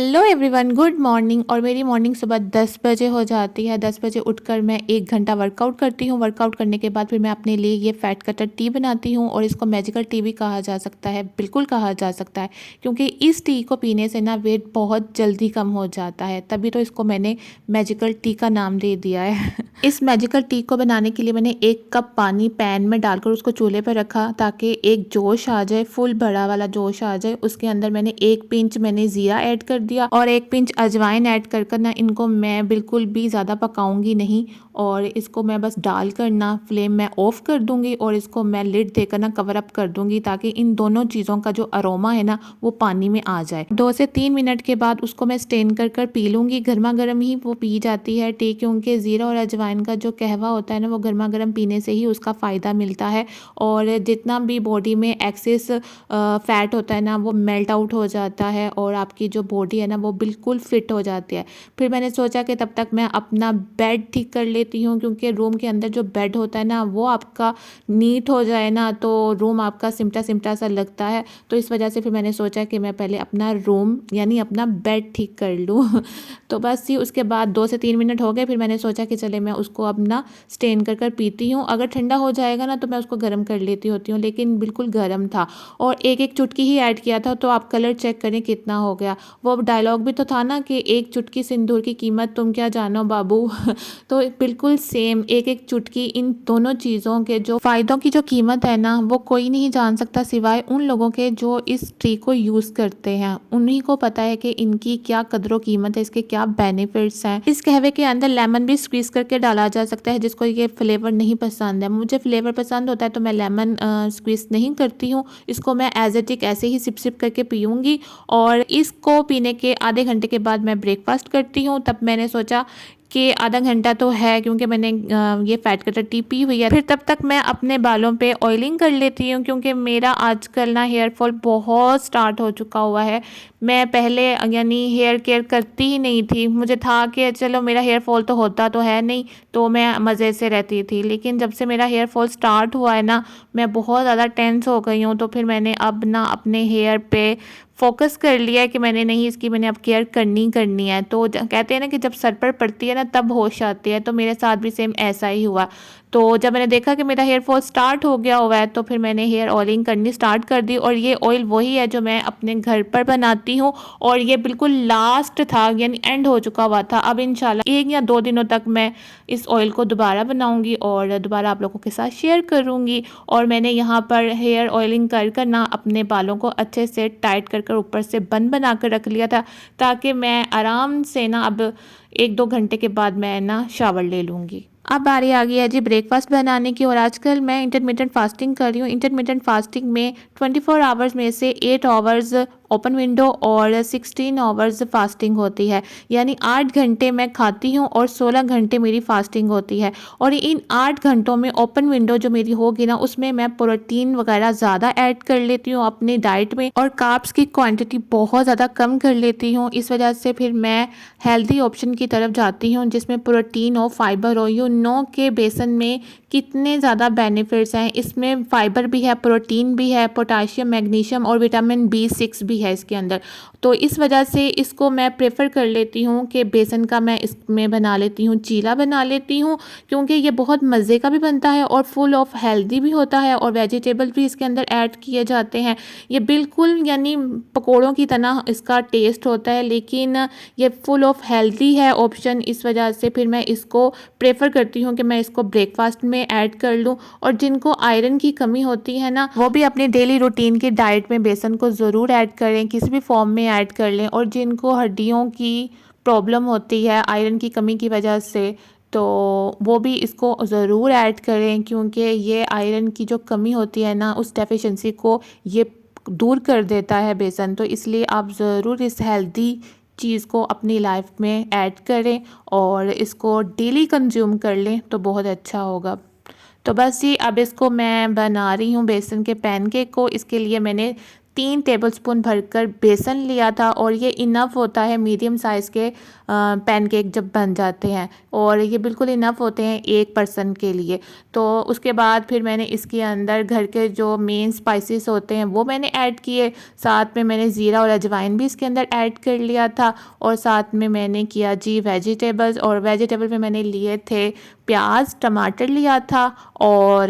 Hello everyone, good morning. और मेरी morning सुबह 10 बजे हो जाती है। 10 बजे उठकर मैं 1 घंटा वर्कआउट करती हूँ। वर्कआउट करने के बाद फिर मैं अपने लिए ये फ़ैट कटर टी बनाती हूँ और इसको मैजिकल टी भी कहा जा सकता है, बिल्कुल कहा जा सकता है, क्योंकि इस टी को पीने से ना वेट बहुत जल्दी कम हो जाता है। तभी तो इसको मैंने मैजिकल टी का नाम दे दिया है। इस मैजिकल टी को बनाने के लिए मैंने 1 कप पानी पैन में डालकर उसको चूल्हे पर रखा ताकि एक जोश आ जाए, फुल बड़ा वाला जोश आ जाए। उसके अंदर मैंने 1 पिंच ज़ीरा ऐड कर दिया और 1 पिंच अजवाइन ऐड कर कर ना इनको मैं बिल्कुल भी ज़्यादा पकाऊंगी नहीं और इसको मैं बस डाल कर ना फ्लेम मैं ऑफ कर दूंगी और इसको मैं लिड देकर ना कवर अप कर दूंगी ताकि इन दोनों चीज़ों का जो अरोमा है ना वो पानी में आ जाए। 2 से 3 मिनट के बाद उसको मैं स्टेन कर कर पी लूँगी। गर्मा गर्म ही वो पी जाती है टी, क्योंकि ज़ीरा और अजवाइन का जो कहवा होता है ना वो गर्मा गर्म पीने से ही उसका फ़ायदा मिलता है और जितना भी बॉडी में एक्सेस फैट होता है ना वो मेल्ट आउट हो जाता है और आपकी जो बॉडी है ना वो बिल्कुल फिट हो जाती है। फिर मैंने सोचा कि तब तक मैं अपना बेड ठीक कर लेती हूँ, क्योंकि रूम के अंदर जो बेड होता है ना वो आपका नीट हो जाए ना तो रूम आपका सिमटा सिमटा सा लगता है। तो इस वजह से फिर मैंने सोचा कि मैं पहले अपना रूम यानी अपना बेड ठीक कर लूँ। तो बस ही उसके बाद 2 से 3 मिनट हो गए। फिर मैंने सोचा कि चले मैं उसको अब ना स्टेन कर कर पीती हूँ। अगर ठंडा हो जाएगा ना तो मैं उसको गर्म कर लेती होती हूँ, लेकिन बिल्कुल गर्म था और एक एक चुटकी ही ऐड किया था। तो आप कलर चेक करें कितना हो गया। वो डायलॉग भी तो था ना कि एक चुटकी सिंदूर की कीमत तुम क्या जानो बाबू। तो बिल्कुल सेम एक एक चुटकी इन दोनों चीज़ों के जो फ़ायदों की जो कीमत है ना वो कोई नहीं जान सकता सिवाय उन लोगों के जो इस ट्री को यूज़ करते हैं। उन्हीं को पता है कि इनकी क्या कदर कीमत है, इसके क्या बेनिफिट्स हैं। इस कहवे के अंदर लेमन भी स्क्वीज करके डाला जा सकता है जिसको ये फ्लेवर नहीं पसंद है। मुझे फ्लेवर पसंद होता है तो मैं लेमन स्क्वीज नहीं करती हूँ। इसको मैं एज एट इट ऐसे ही सिप सिप करके पीऊँगी और इसको पीने के आधे घंटे के बाद मैं ब्रेकफास्ट करती हूँ। तब मैंने सोचा कि आधा घंटा तो है, क्योंकि मैंने ये फ़ैट कटर टी पी हुई है। फिर तब तक मैं अपने बालों पे ऑयलिंग कर लेती हूँ, क्योंकि मेरा आजकल ना हेयर फॉल बहुत स्टार्ट हो चुका हुआ है। मैं पहले यानी हेयर केयर करती ही नहीं थी। मुझे था कि चलो मेरा हेयर फॉल तो होता तो है नहीं, तो मैं मज़े से रहती थी। लेकिन जब से मेरा हेयर फॉल स्टार्ट हुआ है ना मैं बहुत ज़्यादा टेंस हो गई हूँ। तो फिर मैंने अब ना अपने हेयर पे फोकस कर लिया है कि मैंने अब केयर करनी है। तो कहते हैं ना कि जब सर पर पड़ती है ना तब होश आती है, तो मेरे साथ भी सेम ऐसा ही हुआ। तो जब मैंने देखा कि मेरा हेयर फॉल स्टार्ट हो गया हुआ है तो फिर मैंने हेयर ऑयलिंग करनी स्टार्ट कर दी। और ये ऑयल वही है जो मैं अपने घर पर बनाती हूँ और ये बिल्कुल लास्ट था, यानी एंड हो चुका हुआ था। अब इंशाल्लाह 1 या 2 दिनों तक मैं इस ऑयल को दोबारा बनाऊंगी और दोबारा आप लोगों के साथ शेयर करूंगी। और मैंने यहाँ पर हेयर ऑयलिंग कर कर ना अपने बालों को अच्छे से टाइट कर कर ऊपर से बन बना कर रख लिया था, ताकि मैं आराम से ना अब 1-2 घंटे के बाद मैं ना शावर ले लूँगी। अब बारी आ गई है जी ब्रेकफास्ट बनाने की। और आजकल मैं इंटरमिटेंट फास्टिंग कर रही हूँ। इंटरमिटेंट फास्टिंग में 24 आवर्स में से 8 आवर्स ओपन विंडो और 16 आवर्स फास्टिंग होती है, यानी 8 घंटे मैं खाती हूँ और 16 घंटे मेरी फास्टिंग होती है। और इन 8 घंटों में ओपन विंडो जो मेरी होगी ना उसमें मैं प्रोटीन वगैरह ज़्यादा ऐड कर लेती हूँ अपनी डाइट में और कार्ब्स की क्वांटिटी बहुत ज़्यादा कम कर लेती हूँ। इस वजह से फिर मैं हेल्दी ऑप्शन की तरफ जाती हूँ जिसमें प्रोटीन हो, फाइबर हो। यू नो के बेसन में कितने ज़्यादा बेनिफिट्स हैं। इसमें फाइबर भी है, प्रोटीन भी है, पोटाशियम, मैग्नीशियम और विटामिन B6 भी है इसके अंदर। तो इस वजह से इसको मैं प्रेफर कर लेती हूँ कि बेसन का मैं इसमें बना लेती हूँ, चीला बना लेती हूँ, क्योंकि ये बहुत मज़े का भी बनता है और फुल ऑफ हेल्दी भी होता है और वेजिटेबल भी इसके अंदर ऐड किए जाते हैं। ये बिल्कुल यानी पकौड़ों की तरह इसका टेस्ट होता है, लेकिन ये फुल ऑफ हेल्दी है ऑप्शन। इस वजह से फिर मैं इसको प्रेफर करती हूँ कि मैं इसको ब्रेकफास्ट में ऐड कर लूँ। और जिनको आयरन की कमी होती है ना वो भी अपनी डेली रूटीन की डाइट में बेसन को ज़रूर ऐड करें, किसी भी फॉर्म में ऐड कर लें। और जिनको हड्डियों की प्रॉब्लम होती है आयरन की कमी की वजह से तो वो भी इसको ज़रूर ऐड करें, क्योंकि ये आयरन की जो कमी होती है ना उस डेफिशिएंसी को ये दूर कर देता है बेसन। तो इसलिए आप ज़रूर इस हेल्दी चीज़ को अपनी लाइफ में ऐड करें और इसको डेली कंज्यूम कर लें तो बहुत अच्छा होगा। तो बस ये अब इसको मैं बना रही हूँ बेसन के पैनकेक को। इसके लिए मैंने 3 टेबलस्पून भरकर बेसन लिया था और ये इनफ होता है मीडियम साइज़ के पैनकेक जब बन जाते हैं, और ये बिल्कुल इनफ होते हैं एक पर्सन के लिए। तो उसके बाद फिर मैंने इसके अंदर घर के जो मेन स्पाइसेस होते हैं वो मैंने ऐड किए, साथ में मैंने ज़ीरा और अजवाइन भी इसके अंदर ऐड कर लिया था, और साथ में मैंने किया जी वेजिटेबल्स, और वेजिटेबल में मैंने लिए थे प्याज, टमाटर लिया था, और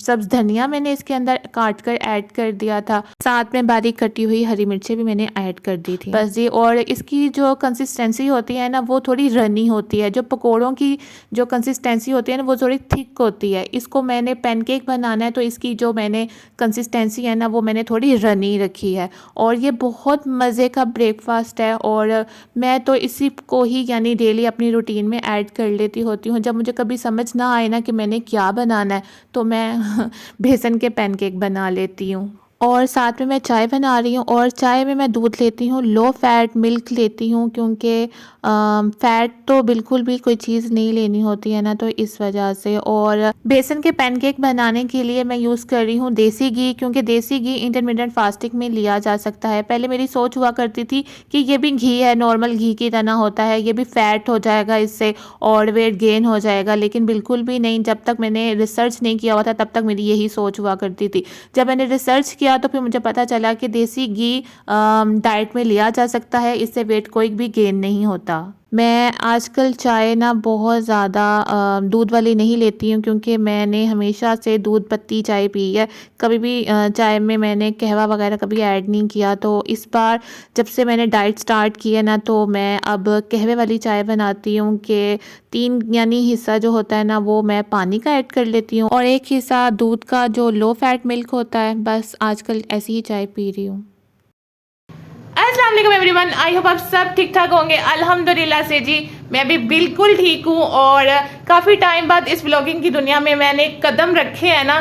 सब्ज़ धनिया मैंने इसके अंदर काट कर ऐड कर दिया था, साथ में बारीक कटी हुई हरी मिर्चें भी मैंने ऐड कर दी थी बस जी। और इसकी जो कंसिस्टेंसी होती है ना वो थोड़ी रनी होती है, जो पकोड़ों की जो कंसिस्टेंसी होती है ना वो थोड़ी थिक होती है। इसको मैंने पैनकेक बनाना है तो इसकी जो मैंने कंसिस्टेंसी है ना वो मैंने थोड़ी रनी रखी है, और ये बहुत मज़े का ब्रेकफास्ट है, और मैं तो इसी को ही यानी डेली अपनी रूटीन में ऐड कर लेती होती हूँ। जब मुझे कभी समझ ना आए ना कि मैंने क्या बनाना है तो मैं बेसन के पैनकेक बना लेती हूँ। और साथ में मैं चाय बना रही हूँ, और चाय में मैं दूध लेती हूँ, लो फैट मिल्क लेती हूँ, क्योंकि फ़ैट तो बिल्कुल भी कोई चीज़ नहीं लेनी होती है ना, तो इस वजह से। और बेसन के पैनकेक बनाने के लिए मैं यूज़ कर रही हूँ देसी घी, क्योंकि देसी घी इंटरमीडिएट फास्टिंग में लिया जा सकता है। पहले मेरी सोच हुआ करती थी कि ये भी घी है, नॉर्मल घी की तरह होता है, ये भी फ़ैट हो जाएगा इससे और वेट गेन हो जाएगा, लेकिन बिल्कुल भी नहीं। जब तक मैंने रिसर्च नहीं किया हुआ था तब तक मेरी यही सोच हुआ करती थी। जब मैंने रिसर्च किया तो फिर मुझे पता चला कि देसी घी डाइट में लिया जा सकता है, इससे वेट कोई भी गेन नहीं होता। मैं आजकल चाय ना बहुत ज़्यादा दूध वाली नहीं लेती हूँ, क्योंकि मैंने हमेशा से दूध पत्ती चाय पी है, कभी भी चाय में मैंने कहवा वगैरह कभी ऐड नहीं किया। तो इस बार जब से मैंने डाइट स्टार्ट की है ना तो मैं अब कहवे वाली चाय बनाती हूँ कि 3 यानी हिस्सा जो होता है ना वो मैं पानी का ऐड कर लेती हूँ, और 1 हिस्सा दूध का जो लो फैट मिल्क होता है। बस आजकल ऐसी ही चाय पी रही हूँ। अस्सलाम वालेकुम एवरीवन, आई होप आप सब ठीक ठाक होंगे। अल्हम्दुलिल्लाह से जी मैं भी बिल्कुल ठीक हूँ, और काफ़ी टाइम बाद इस ब्लॉगिंग की दुनिया में मैंने कदम रखे हैं ना,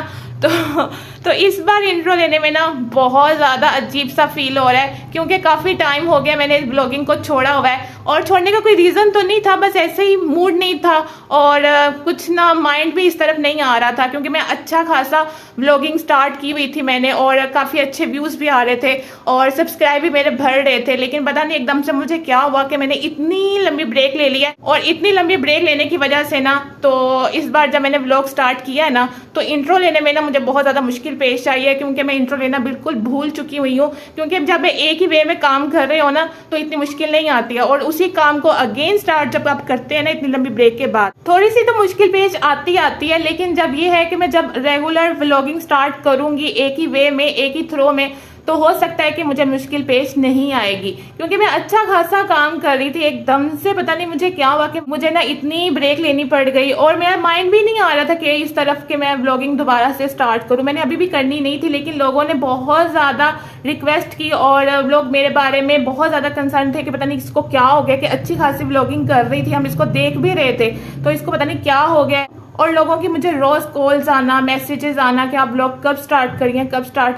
तो इस बार इंट्रो लेने में ना बहुत ज़्यादा अजीब सा फील हो रहा है, क्योंकि काफ़ी टाइम हो गया मैंने इस ब्लॉगिंग को छोड़ा हुआ है, और छोड़ने का कोई रीज़न तो नहीं था, बस ऐसे ही मूड नहीं था, और कुछ ना माइंड भी इस तरफ नहीं आ रहा था, क्योंकि मैं अच्छा खासा ब्लॉगिंग स्टार्ट की हुई थी मैंने, और काफ़ी अच्छे व्यूज़ भी आ रहे थे और सब्सक्राइब भी मेरे भर रहे थे। लेकिन पता नहीं एकदम से मुझे क्या हुआ कि मैंने इतनी लंबी ब्रेक ले लिया, और इतनी लंबी ब्रेक लेने की वजह से ना तो इस बार जब मैंने ब्लॉग स्टार्ट किया है ना तो इंट्रो लेने में ना मुझे बहुत ज़्यादा मुश्किल पेश आई है, क्योंकि मैं इंट्रो लेना बिल्कुल भूल चुकी हुई हूँ। क्योंकि जब मैं एक ही वे में काम कर रही हूँ ना तो इतनी मुश्किल नहीं आती है, और उसी काम को अगेन स्टार्ट जब आप करते हैं ना इतनी लंबी ब्रेक के बाद थोड़ी सी तो मुश्किल पेश आती है। लेकिन जब ये है कि मैं जब रेगुलर व्लॉगिंग स्टार्ट करूंगी एक ही वे में, एक ही थ्रो में, तो हो सकता है कि मुझे मुश्किल पेश नहीं आएगी, क्योंकि मैं अच्छा खासा काम कर रही थी। एकदम से पता नहीं मुझे क्या हुआ कि मुझे ना इतनी ब्रेक लेनी पड़ गई, और मेरा माइंड भी नहीं आ रहा था कि इस तरफ के मैं व्लॉगिंग दोबारा से स्टार्ट करूं। मैंने अभी भी करनी नहीं थी, लेकिन लोगों ने बहुत ज़्यादा रिक्वेस्ट की, और लोग मेरे बारे में बहुत ज़्यादा कंसर्न थे कि पता नहीं इसको क्या हो गया, कि अच्छी खासी व्लॉगिंग कर रही थी, हम इसको देख भी रहे थे, तो इसको पता नहीं क्या हो गया। और लोगों की मुझे रोज कॉल्स आना, मैसेजेस आना कि आप ब्लॉग कब स्टार्ट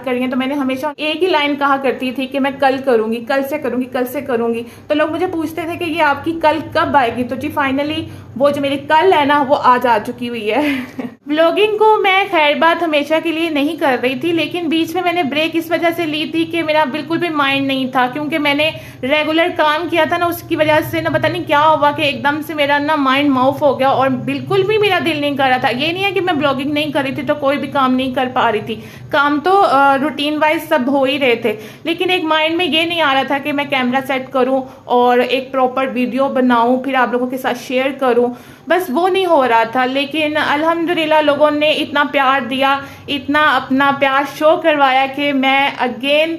करिए। तो मैंने हमेशा एक ही लाइन कहा करती थी कि मैं कल करूंगी, कल से करूंगी। तो लोग मुझे पूछते थे कि ये आपकी कल कब आएगी। तो जी फाइनली वो जो मेरी कल है ना वो आज आ चुकी हुई है। ब्लॉगिंग को मैं खैर बात हमेशा के लिए नहीं कर रही थी, लेकिन बीच में मैंने ब्रेक इस वजह से ली थी कि मेरा बिल्कुल भी माइंड नहीं था, क्योंकि मैंने रेगुलर काम किया था ना, उसकी वजह से ना पता नहीं क्या हुआ कि एकदम से मेरा ना माइंड माउफ हो गया, और बिल्कुल भी मेरा दिल नहीं कर रहा था। ये नहीं है कि मैं ब्लॉगिंग नहीं कर रही थी तो कोई भी काम नहीं कर पा रही थी, काम तो रूटीन वाइज सब हो ही रहे थे, लेकिन एक माइंड में ये नहीं आ रहा था कि मैं कैमरा सेट करूं और एक प्रॉपर वीडियो बनाऊं फिर आप लोगों के साथ शेयर करूं, बस वो नहीं हो रहा था। लेकिन अल्हम्दुलिल्लाह लोगों ने इतना प्यार दिया, इतना अपना प्यार शो करवाया कि मैं अगेन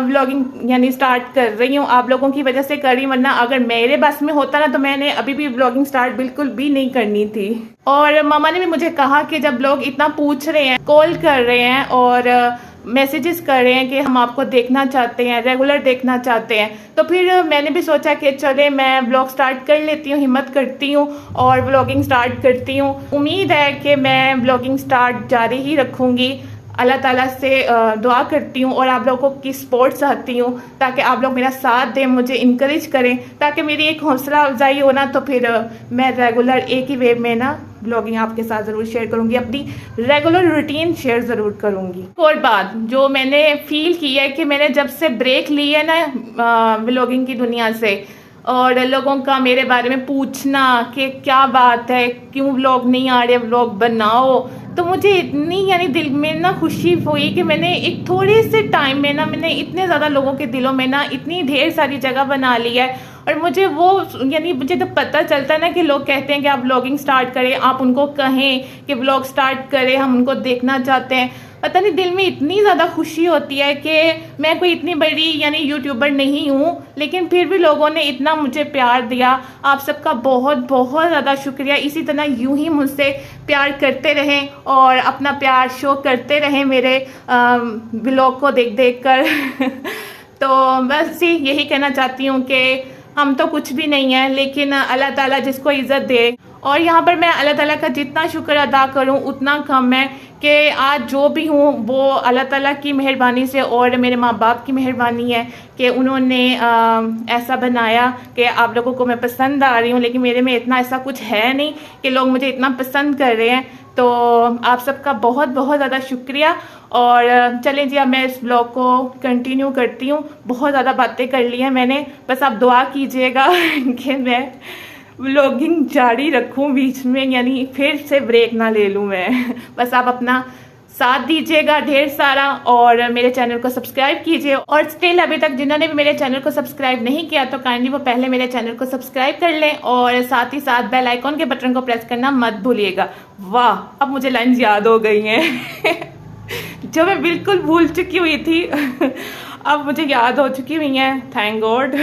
व्लॉगिंग यानी स्टार्ट कर रही हूँ। आप लोगों की वजह से कर रही, वरना अगर मेरे बस में होता ना तो मैंने अभी भी व्लॉगिंग स्टार्ट बिल्कुल भी नहीं करनी थी। और मामा ने भी मुझे कहा कि जब लोग इतना पूछ रहे हैं, कॉल कर रहे हैं और मैसेजेस कर रहे हैं कि हम आपको देखना चाहते हैं, रेगुलर देखना चाहते हैं, तो फिर मैंने भी सोचा कि चले मैं व्लॉग स्टार्ट कर लेती हूँ, हिम्मत करती हूँ और व्लॉगिंग स्टार्ट करती हूँ। उम्मीद है कि मैं व्लॉगिंग स्टार्ट जारी ही रखूँगी। अल्लाह ताला से दुआ करती हूँ और आप लोगों की सपोर्ट चाहती हूँ, ताकि आप लोग मेरा साथ दें, मुझे इनकरेज करें, ताकि मेरी एक हौसला अफजाई हो ना, तो फिर मैं रेगुलर एक ही वे में ना ब्लॉगिंग आपके साथ ज़रूर शेयर करूँगी, अपनी रेगुलर रूटीन शेयर ज़रूर करूँगी। और बात जो मैंने फील की है कि मैंने जब से ब्रेक ली है ना ब्लॉगिंग की दुनिया से, और लोगों का मेरे बारे में पूछना कि क्या बात है, क्यों व्लॉग नहीं आ रहे, व्लॉग बनाओ, तो मुझे इतनी यानी दिल में ना खुशी हुई कि मैंने एक थोड़े से टाइम में ना मैंने इतने ज़्यादा लोगों के दिलों में ना इतनी ढेर सारी जगह बना ली है। और मुझे वो यानी मुझे तो पता चलता है ना कि लोग कहते हैं कि आप व्लॉगिंग स्टार्ट करें, आप उनको कहें कि व्लॉग स्टार्ट करें, हम उनको देखना चाहते हैं। पता नहीं दिल में इतनी ज़्यादा खुशी होती है कि मैं कोई इतनी बड़ी यानी यूट्यूबर नहीं हूँ, लेकिन फिर भी लोगों ने इतना मुझे प्यार दिया। आप सबका बहुत बहुत ज़्यादा शुक्रिया। इसी तरह यूं ही मुझसे प्यार करते रहें और अपना प्यार शो करते रहें मेरे व्लॉग को देख देख कर तो बस यही कहना चाहती हूँ कि हम तो कुछ भी नहीं है, लेकिन अल्लाह ताला जिसको इज़्ज़त दे, और यहाँ पर मैं अल्लाह ताला का जितना शुक्र अदा करूँ उतना कम है कि आज जो भी हूँ वो अल्लाह ताला की मेहरबानी से और मेरे माँ बाप की मेहरबानी है कि उन्होंने ऐसा बनाया कि आप लोगों को मैं पसंद आ रही हूँ। लेकिन मेरे में इतना ऐसा कुछ है नहीं कि लोग मुझे इतना पसंद कर रहे हैं। तो आप सबका बहुत बहुत ज़्यादा शुक्रिया। और चलें जी, अब मैं इस ब्लॉग को कंटिन्यू करती हूँ। बहुत ज़्यादा बातें कर ली हैं मैंने, बस आप दुआ कीजिएगा कि मैं व्लॉगिंग जारी रखूं बीच में, यानी फिर से ब्रेक ना ले लूं मैं। बस आप अपना साथ दीजिएगा ढेर सारा और मेरे चैनल को सब्सक्राइब कीजिए। और स्टिल अभी तक जिन्होंने भी मेरे चैनल को सब्सक्राइब नहीं किया तो काइंडली वो पहले मेरे चैनल को सब्सक्राइब कर लें और साथ ही साथ बेल आइकॉन के बटन को प्रेस करना मत भूलिएगा। वाह, अब मुझे लाइन्स याद हो गई हैं जो मैं बिल्कुल भूल चुकी हुई थी अब मुझे याद हो चुकी हुई हैं, थैंक गॉड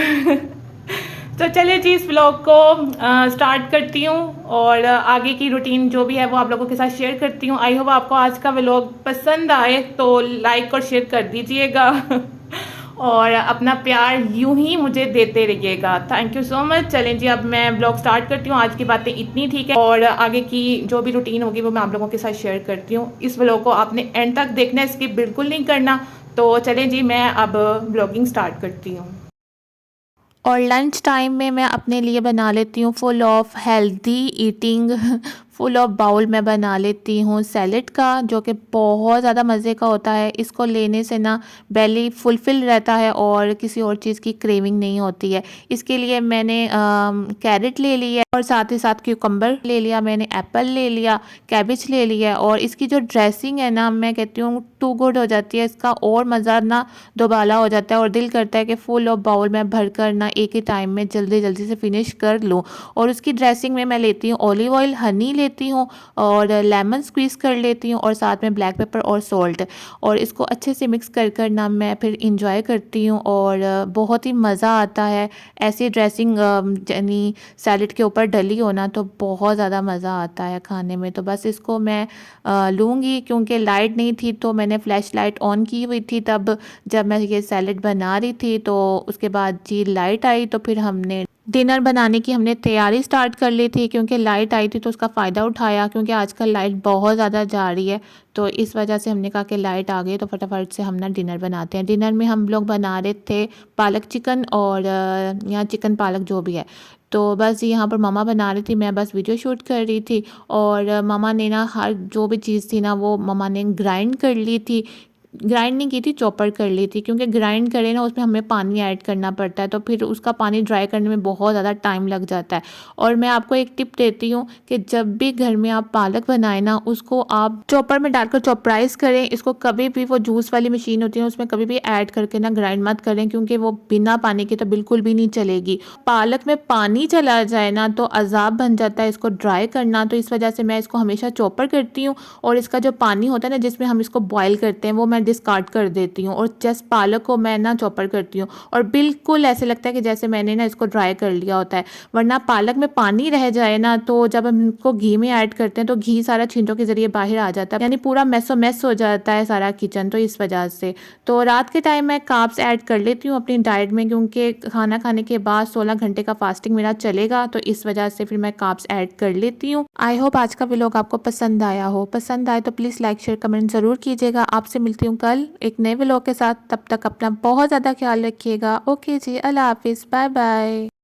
तो चलिए जी, इस व्लॉग को स्टार्ट करती हूँ और आगे की रूटीन जो भी है वो आप लोगों के साथ शेयर करती हूँ। आई होप आपको आज का व्लॉग पसंद आए तो लाइक और शेयर कर दीजिएगा और अपना प्यार यूं ही मुझे देते रहिएगा। Thank you so much. चलें जी, अब मैं व्लॉग स्टार्ट करती हूँ। आज की बातें इतनी ठीक है और आगे की जो भी रूटीन होगी वो मैं आप लोगों के साथ शेयर करती हूँ। इस व्लॉग को आपने एंड तक देखना है, स्किप बिल्कुल नहीं करना। तो चलें जी, मैं अब व्लॉगिंग स्टार्ट करती हूँ। और लंच टाइम में मैं अपने लिए बना लेती हूँ full of healthy eating full of bowl में बना लेती हूँ सैलेड का, जो कि बहुत ज़्यादा मज़े का होता है। इसको लेने से ना बेली फुलफिल रहता है और किसी और चीज़ की क्रेविंग नहीं होती है। इसके लिए मैंने कैरेट ले लिया और साथ ही साथ क्यूकम्बर ले लिया, मैंने एप्पल ले लिया, कैबेज ले लिया। और इसकी जो ड्रेसिंग है ना, मैं कहती हूँ टू गुड हो जाती है, इसका और मज़ा ना दोबाला हो जाता है और दिल करता है कि फुल ऑफ बाउल में भर कर ना एक ही टाइम में जल्दी जल्दी से फिनिश कर लूँ। और उसकी ड्रेसिंग में मैं लेती हूँ ऑलिव ऑयल, हनी लेती हूँ और लेमन स्क्वीज़ कर लेती हूँ और साथ में ब्लैक पेपर और सॉल्ट, और इसको अच्छे से मिक्स कर कर ना मैं फिर इंजॉय करती हूँ और बहुत ही मज़ा आता है। ऐसी ड्रेसिंग यानी सैलेड के ऊपर डली हो ना तो बहुत ज़्यादा मज़ा आता है खाने में। तो बस इसको मैं लूँगी, क्योंकि लाइट नहीं थी तो मैंने फ्लैश लाइट ऑन की हुई थी तब जब मैं ये सैलेड बना रही थी। तो उसके बाद जी लाइट आई तो फिर हमने डिनर बनाने की तैयारी स्टार्ट कर ली थी, क्योंकि लाइट आई थी तो उसका फ़ायदा उठाया, क्योंकि आजकल लाइट बहुत ज़्यादा जा रही है। तो इस वजह से हमने कहा कि लाइट आ गई तो फटाफट से हम ना डिनर बनाते हैं। डिनर में हम लोग बना रहे थे पालक चिकन और यहाँ चिकन पालक जो भी है। तो बस यहाँ पर मामा बना रही थी, मैं बस वीडियो शूट कर रही थी। और मामा ने ना हर जो भी चीज़ थी ना वो मामा ने ग्राइंड कर ली थी, ग्राइंड नहीं की थी, चॉपर कर ली थी, क्योंकि ग्राइंड करें ना उसमें हमें पानी ऐड करना पड़ता है तो फिर उसका पानी ड्राई करने में बहुत ज़्यादा टाइम लग जाता है। और मैं आपको एक टिप देती हूँ कि जब भी घर में आप पालक बनाएं ना, उसको आप चॉपर में डालकर चॉपराइज करें। इसको कभी भी वो जूस वाली मशीन होती है उसमें कभी भी ऐड करके ना ग्राइंड मत करें, क्योंकि वो बिना पानी के तो बिल्कुल भी नहीं चलेगी। पालक में पानी चला जाए ना तो अजाब बन जाता है इसको ड्राई करना। तो इस वजह से मैं इसको हमेशा चॉपर करती हूँ और इसका जो पानी होता है ना जिसमें हम इसको बॉयल करते हैं वो मैं मैं डिस्कार्ड कर देती हूँ और जस्ट पालक को मैं ना चॉपर करती हूँ और बिल्कुल ऐसे लगता है कि जैसे मैंने ना इसको ड्राई कर लिया होता है, वरना पालक में पानी रह जाए ना तो जब हम इसको घी में ऐड करते हैं तो घी सारा छींटों के ज़रिए बाहर आ जाता है, यानी पूरा मैसो मैस हो जाता है सारा किचन। तो इस वजह से तो रात के टाइम मैं कार्ब्स ऐड कर लेती हूँ अपनी डाइट में, क्योंकि खाना खाने के बाद 16 घंटे का फास्टिंग मेरा चलेगा, तो इस वजह से फिर मैं कार्ब्स ऐड कर लेती हूँ। आई होप आज का व्लॉग आपको पसंद आया हो। पसंद आए तो प्लीज़ लाइक शेयर कमेंट ज़रूर कीजिएगा। आपसे मिलती हूँ कल एक नए व्लॉग के साथ, तब तक अपना बहुत ज़्यादा ख्याल रखिएगा। ओके जी, अल्लाह हाफिज़, बाय बाय।